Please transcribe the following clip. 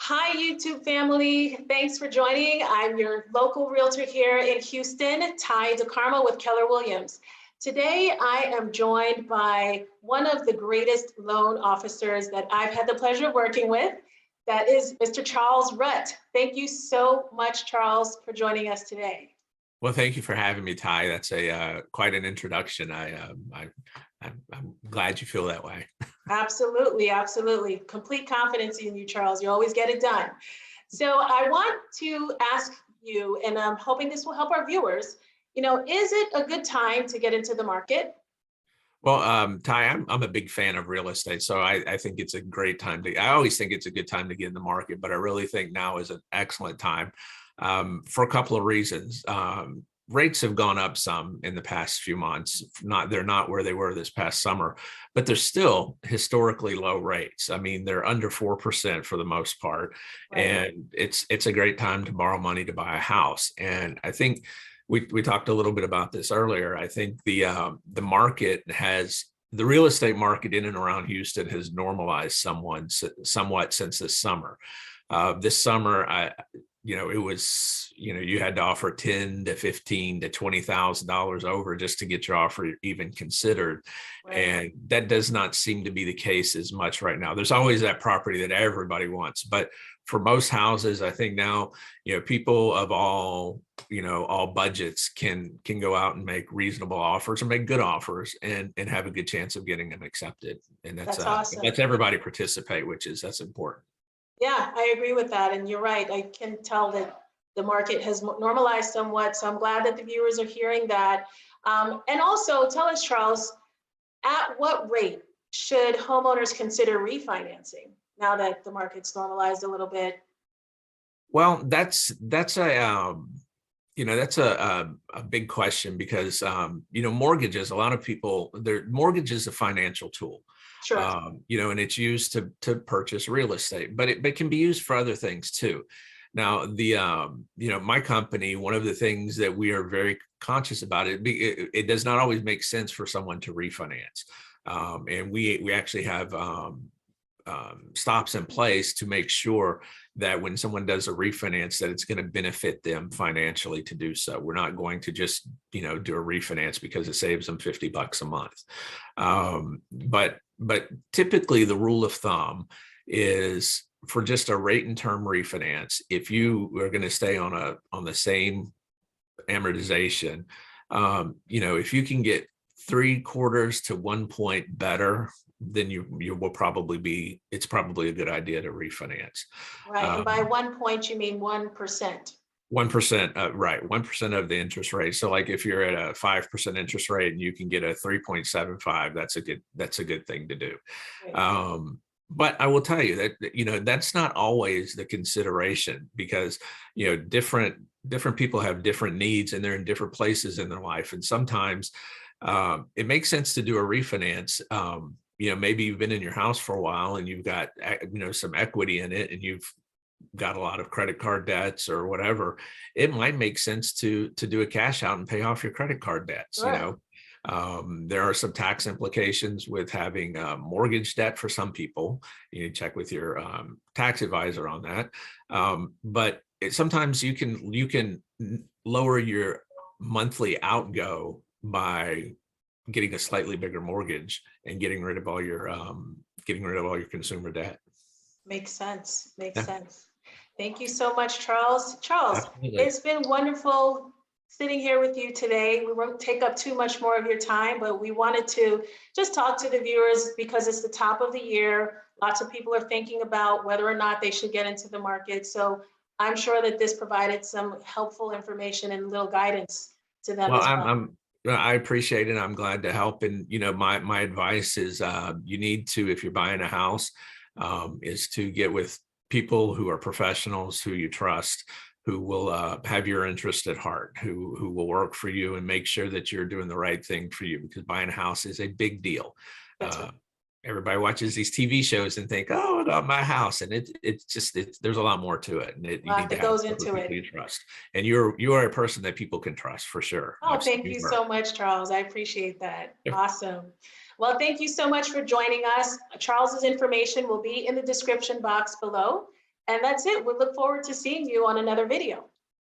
Hi, YouTube family. Thanks for joining. I'm your local realtor here in Houston, Ty Docarmo with Keller Williams. Today, I am joined by one of the greatest loan officers that I've had the pleasure of working with. That is Mr. Charles Rutt. Thank you so much, Charles, for joining us today. Well, thank you for having me, Ty. That's a quite an introduction. I'm glad you feel that way. Absolutely, absolutely. Complete confidence in you, Charles. You always get it done. So I want to ask you, and I'm hoping this will help our viewers, is it a good time to get into the market? Well, Ty, I'm a big fan of real estate, so I think it's a great time I always think it's a good time to get in the market, but I really think now is an excellent time for a couple of reasons. Rates have gone up some in the past few months. They're not where they were this past summer, but they're still historically low rates. I mean, they're under 4% for the most part, Right. and it's a great time to borrow money to buy a house. And I think we talked a little bit about this earlier. I think the real estate market in and around Houston has normalized somewhat since this summer. This summer, it was, you had to offer $10,000 to $15,000 to $20,000 over just to get your offer even considered. Right. And that does not seem to be the case as much right now. There's always that property that everybody wants, but for most houses, I think now, people of all budgets can go out and make reasonable offers and make good offers and have a good chance of getting them accepted. And That's awesome. Lets everybody participate, that's important. Yeah, I agree with that. And you're right. I can tell that the market has normalized somewhat. So I'm glad that the viewers are hearing that. And also tell us, Charles, at what rate should homeowners consider refinancing now that the market's normalized a little bit? Well, that's a big question because, mortgages, a lot of people, mortgage is a financial tool. Sure. And it's used to purchase real estate, but it can be used for other things too. Now, my company, one of the things that we are very conscious about, it does not always make sense for someone to refinance. And we actually have stops in place to make sure that when someone does a refinance, that it's going to benefit them financially to do so. We're not going to just, do a refinance because it saves them $50 a month. But typically the rule of thumb is for just a rate and term refinance, if you are going to stay on the same amortization, if you can get 3/4 to 1 point better, then you will probably it's probably a good idea to refinance. Right. And by 1 point, you mean 1%. 1%, right? 1% of the interest rate. So, like if you're at a 5% interest rate and you can get a 3.75, that's a good thing to do. Right. But I will tell you that that's not always the consideration because different people have different needs and they're in different places in their life, and sometimes it makes sense to do a refinance. Maybe you've been in your house for a while and you've got, some equity in it and you've got a lot of credit card debts or whatever. It might make sense to do a cash out and pay off your credit card debts. Sure. There are some tax implications with having mortgage debt for some people. You need to check with your tax advisor on that. But sometimes you can lower your monthly outgo by getting a slightly bigger mortgage and getting rid of all your consumer debt. Makes sense. Makes Yeah. sense. Thank you so much, Charles. Charles, Absolutely. it's been wonderful sitting here with you today. We won't take up too much more of your time, but we wanted to just talk to the viewers because it's the top of the year. Lots of people are thinking about whether or not they should get into the market. So I'm sure that this provided some helpful information and little guidance to them Well, as well. I appreciate it. I'm glad to help. And, my advice is you need to, if you're buying a house, is to get with people who are professionals, who you trust, who will have your interest at heart, who will work for you and make sure that you're doing the right thing for you, because buying a house is a big deal. That's right. Everybody watches these TV shows and think, "Oh, I got my house," and there's a lot more to it, and you need to have goes a group of into people it. you trust, and you are a person that people can trust for sure. Oh, I've seen thank you work. so much, Charles. I appreciate that. Yep. Awesome. Well, thank you so much for joining us. Charles's information will be in the description box below. And that's it. We look forward to seeing you on another video.